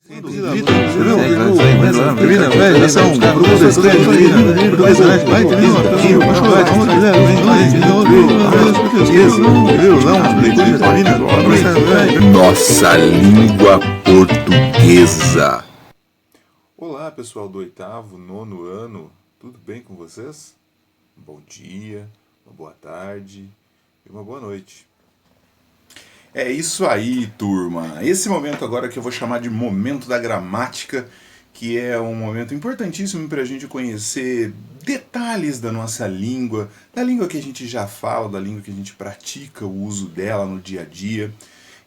Nossa língua portuguesa. Olá, pessoal do oitavo, nono ano, tudo bem com vocês? Um bom dia, uma boa tarde e uma boa noite. É isso aí, turma. Esse momento agora que eu vou chamar de momento da gramática, que é um momento importantíssimo para a gente conhecer detalhes da nossa língua, da língua que a gente já fala, da língua que a gente pratica o uso dela no dia a dia.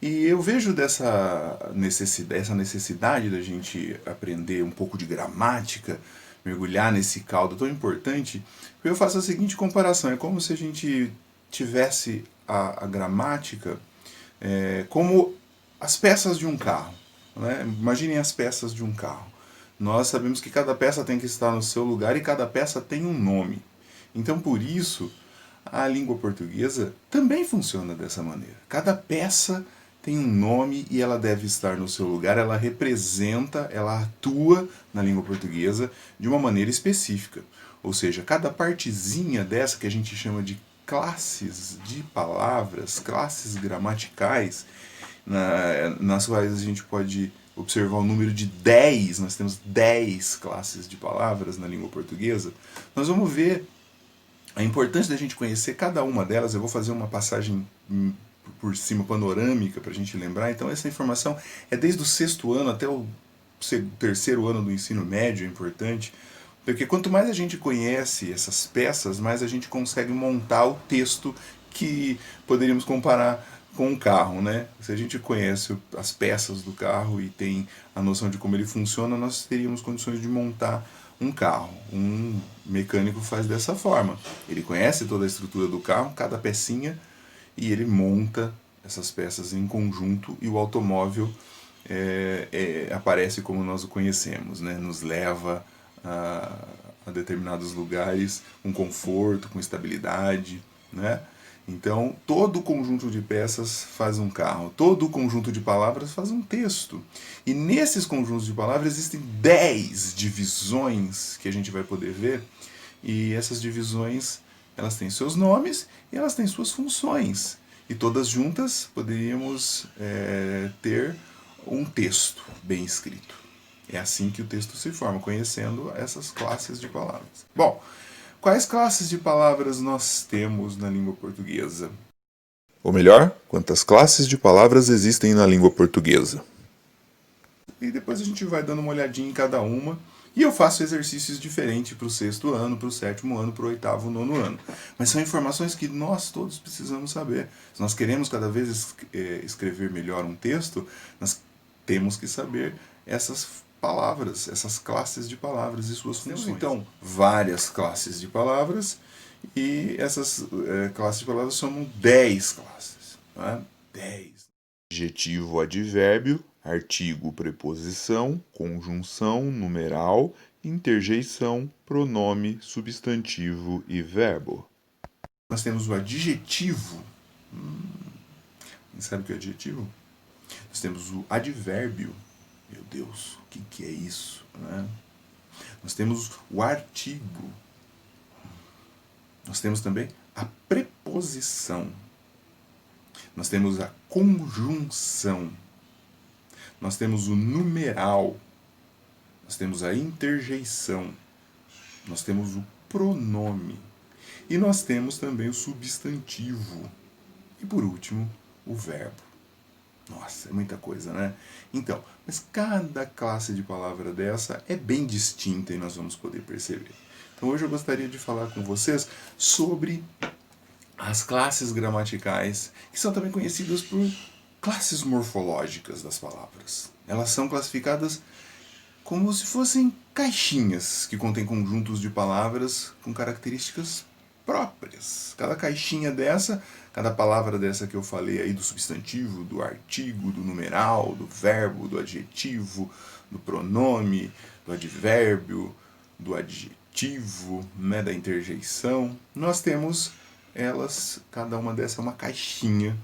E eu vejo essa necessidade da gente aprender um pouco de gramática, mergulhar nesse caldo tão importante, porque eu faço a seguinte comparação: é como se a gente tivesse a gramática como as peças de um carro. Né? Imaginem as peças de um carro. Nós sabemos que cada peça tem que estar no seu lugar e cada peça tem um nome. Então, por isso, a língua portuguesa também funciona dessa maneira. Cada peça tem um nome e ela deve estar no seu lugar, ela representa, ela atua na língua portuguesa de uma maneira específica. Ou seja, cada partezinha dessa que a gente chama de classes de palavras, classes gramaticais, nas quais a gente pode observar o número de 10, nós temos 10 classes de palavras na língua portuguesa, nós vamos ver a importância da gente conhecer cada uma delas. Eu vou fazer uma passagem por cima, panorâmica, para a gente lembrar. Então essa informação é desde o 6º ano até o 3º ano do ensino médio, é importante, porque quanto mais a gente conhece essas peças, mais a gente consegue montar o texto que poderíamos comparar com um carro, né? Se a gente conhece as peças do carro e tem a noção de como ele funciona, nós teríamos condições de montar um carro. Um mecânico faz dessa forma. Ele conhece toda a estrutura do carro, cada pecinha, e ele monta essas peças em conjunto, e o automóvel aparece como nós o conhecemos, né? Nos leva a determinados lugares com conforto, com estabilidade, né? Então, todo o conjunto de peças faz um carro, todo o conjunto de palavras faz um texto. E nesses conjuntos de palavras existem 10 divisões que a gente vai poder ver, e essas divisões, elas têm seus nomes e elas têm suas funções. E todas juntas poderíamos ter um texto bem escrito. É assim que o texto se forma, conhecendo essas classes de palavras. Bom, quais classes de palavras nós temos na língua portuguesa? Ou melhor, quantas classes de palavras existem na língua portuguesa? E depois a gente vai dando uma olhadinha em cada uma, e eu faço exercícios diferentes para o 6º ano, para o 7º ano, para o 8º, 9º ano. Mas são informações que nós todos precisamos saber. Se nós queremos cada vez escrever melhor um texto, nós temos que saber essas palavras, essas classes de palavras e suas funções. Temos então várias classes de palavras, e essas classes de palavras são 10 classes. Né? 10. Adjetivo, advérbio, artigo, preposição, conjunção, numeral, interjeição, pronome, substantivo e verbo. Nós temos o adjetivo. Quem sabe o que é adjetivo? Nós temos o advérbio. Meu Deus, o que é isso? Né? Nós temos o artigo. Nós temos também a preposição. Nós temos a conjunção. Nós temos o numeral. Nós temos a interjeição. Nós temos o pronome. E nós temos também o substantivo. E por último, o verbo. Nossa, é muita coisa, né? Então, mas cada classe de palavra dessa é bem distinta, e nós vamos poder perceber. Então hoje eu gostaria de falar com vocês sobre as classes gramaticais, que são também conhecidas por classes morfológicas das palavras. Elas são classificadas como se fossem caixinhas que contêm conjuntos de palavras com características próprias. Cada caixinha dessa, cada palavra dessa que eu falei aí, do substantivo, do artigo, do numeral, do verbo, do adjetivo, do pronome, do advérbio, do adjetivo, né, da interjeição, nós temos elas, cada uma dessa é uma caixinha,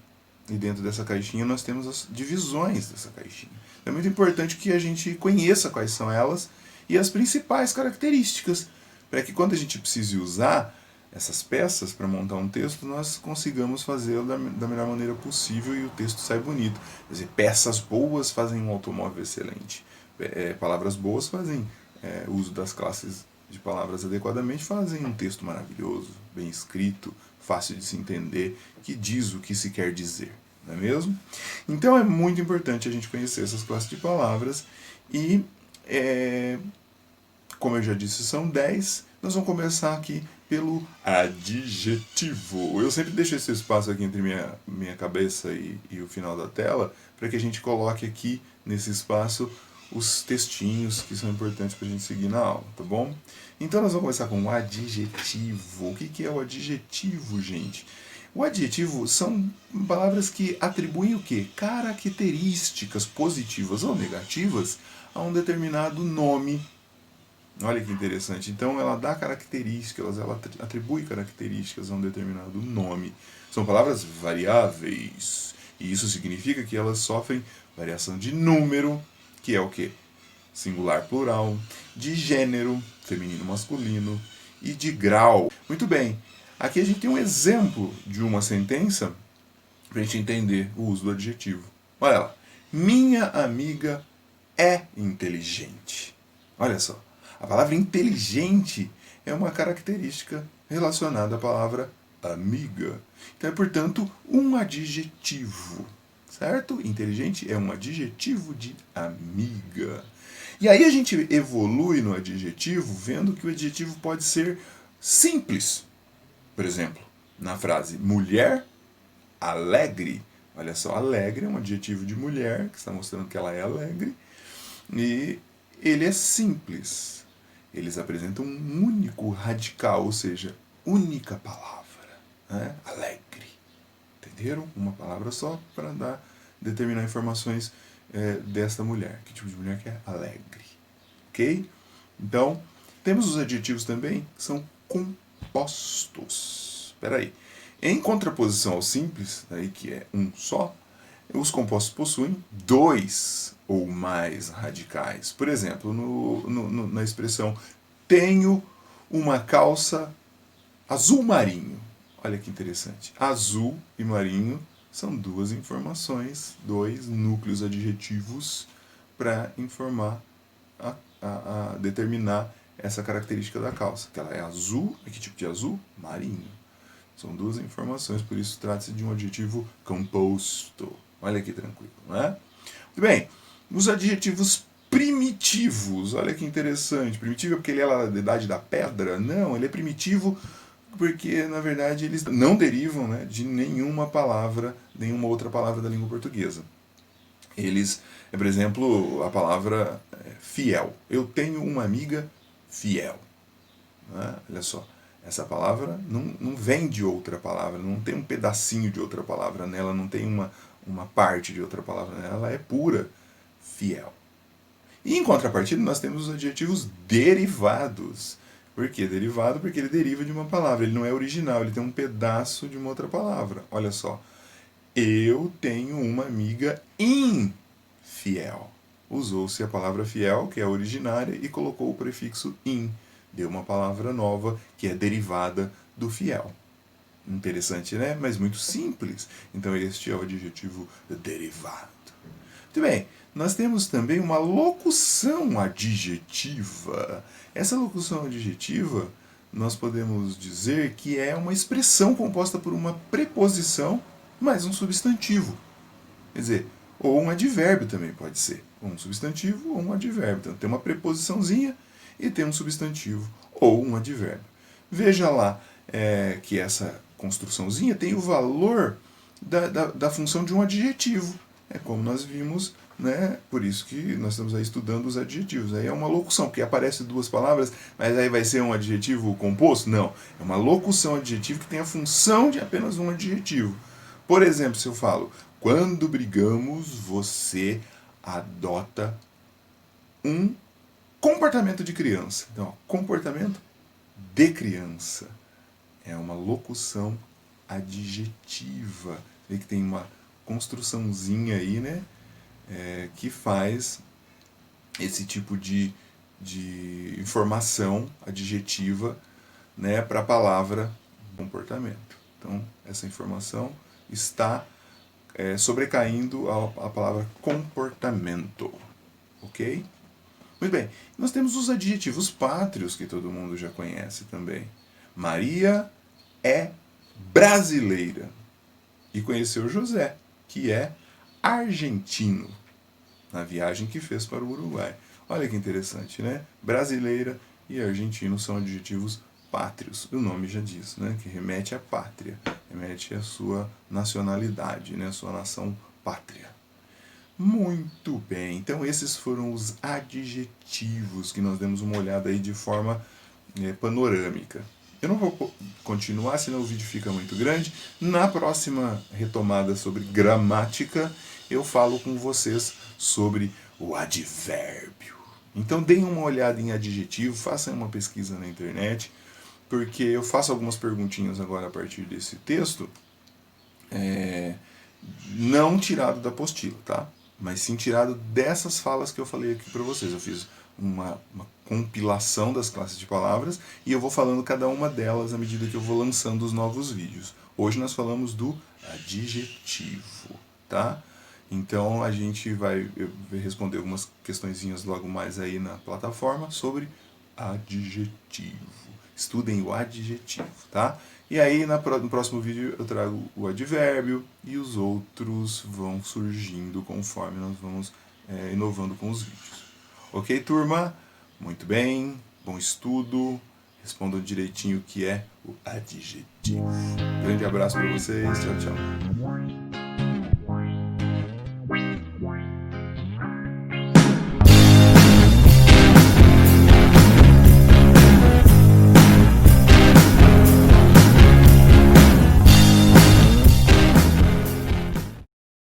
e dentro dessa caixinha nós temos as divisões dessa caixinha. É muito importante que a gente conheça quais são elas e as principais características, para que quando a gente precise usar essas peças para montar um texto, nós consigamos fazê-lo da melhor maneira possível e o texto sai bonito. Quer dizer, peças boas fazem um automóvel excelente. Palavras boas fazem uso das classes de palavras adequadamente, fazem um texto maravilhoso, bem escrito, fácil de se entender, que diz o que se quer dizer, não é mesmo? Então é muito importante a gente conhecer essas classes de palavras e, como eu já disse, são 10. Nós vamos começar aqui pelo adjetivo. Eu sempre deixo esse espaço aqui entre minha cabeça e o final da tela, para que a gente coloque aqui nesse espaço os textinhos que são importantes para a gente seguir na aula, tá bom? Então nós vamos começar com o adjetivo. O que é o adjetivo, gente? O adjetivo são palavras que atribuem o quê? Características positivas ou negativas a um determinado nome. Olha que interessante. Então ela dá características, ela atribui características a um determinado nome. São palavras variáveis. E isso significa que elas sofrem variação de número, que é o quê? Singular, plural, de gênero, feminino, masculino, e de grau. Muito bem. Aqui a gente tem um exemplo de uma sentença para a gente entender o uso do adjetivo. Olha lá. Minha amiga é inteligente. Olha só. A palavra inteligente é uma característica relacionada à palavra amiga. Então é, portanto, um adjetivo. Certo? Inteligente é um adjetivo de amiga. E aí a gente evolui no adjetivo vendo que o adjetivo pode ser simples. Por exemplo, na frase mulher alegre. Olha só, alegre é um adjetivo de mulher, que está mostrando que ela é alegre. E ele é simples. Eles apresentam um único radical, ou seja, única palavra. Né? Alegre. Entenderam? Uma palavra só para determinar informações desta mulher. Que tipo de mulher que é? Alegre. Ok? Então, temos os adjetivos também que são compostos. Espera aí. Em contraposição ao simples, aí que é um só, os compostos possuem dois ou mais radicais. Por exemplo, na expressão tenho uma calça azul marinho. Olha que interessante. Azul e marinho são duas informações, dois núcleos adjetivos para informar, a determinar essa característica da calça. Que ela é azul, que tipo de azul? Marinho. São duas informações, por isso trata-se de um adjetivo composto. Olha que tranquilo, não é? Muito bem, os adjetivos primitivos, olha que interessante. Primitivo é porque ele é da idade da pedra? Não, ele é primitivo porque, na verdade, eles não derivam, né, de nenhuma outra palavra da língua portuguesa. Eles, por exemplo, a palavra fiel. Eu tenho uma amiga fiel. Né? Olha só. Essa palavra não vem de outra palavra, não tem um pedacinho de outra palavra nela, não tem uma parte de outra palavra nela, ela é pura, fiel. E em contrapartida nós temos os adjetivos derivados. Por que derivado? Porque ele deriva de uma palavra, ele não é original, ele tem um pedaço de uma outra palavra. Olha só, eu tenho uma amiga infiel. Usou-se a palavra fiel, que é a originária, e colocou o prefixo in. Deu uma palavra nova que é derivada do fiel. Interessante, né? Mas muito simples. Então este é o adjetivo derivado. Muito bem, nós temos também uma locução adjetiva. Essa locução adjetiva, nós podemos dizer que é uma expressão composta por uma preposição mais um substantivo. Quer dizer, ou um advérbio também pode ser. Um substantivo ou um advérbio. Então tem uma preposiçãozinha e tem um substantivo ou um advérbio. Veja lá que essa construçãozinha tem o valor da função de um adjetivo. É como nós vimos, né? Por isso que nós estamos aí estudando os adjetivos. Aí é uma locução, porque aparece duas palavras, mas aí vai ser um adjetivo composto? Não. É uma locução adjetiva que tem a função de apenas um adjetivo. Por exemplo, se eu falo, quando brigamos, você adota um comportamento de criança. Então, ó, comportamento de criança. É uma locução adjetiva. Vê que tem uma construçãozinha aí, né? que faz esse tipo de informação adjetiva, né, para a palavra comportamento. Então, essa informação está sobrecaindo a palavra comportamento. Ok? Muito bem. Nós temos os adjetivos pátrios, que todo mundo já conhece também. Maria é brasileira e conheceu José, que é argentino, na viagem que fez para o Uruguai. Olha que interessante, né? Brasileira e argentino são adjetivos pátrios. O nome já diz, né? Que remete à pátria, remete à sua nacionalidade, né? A sua nação pátria. Muito bem, então esses foram os adjetivos que nós demos uma olhada aí de forma panorâmica. Eu não vou continuar, senão o vídeo fica muito grande. Na próxima retomada sobre gramática, eu falo com vocês sobre o advérbio. Então deem uma olhada em adjetivo, façam uma pesquisa na internet, porque eu faço algumas perguntinhas agora a partir desse texto, não tirado da apostila, tá? Mas sim tirado dessas falas que eu falei aqui para vocês. Eu fiz uma compilação das classes de palavras e eu vou falando cada uma delas à medida que eu vou lançando os novos vídeos. Hoje nós falamos do adjetivo, tá? Então a gente vai responder algumas questõezinhas logo mais aí na plataforma sobre adjetivo. Estudem o adjetivo, tá? E aí no próximo vídeo eu trago o advérbio e os outros vão surgindo conforme nós vamos inovando com os vídeos. Ok, turma? Muito bem, bom estudo. Respondam direitinho o que é o adjetivo. Grande abraço para vocês, tchau, tchau.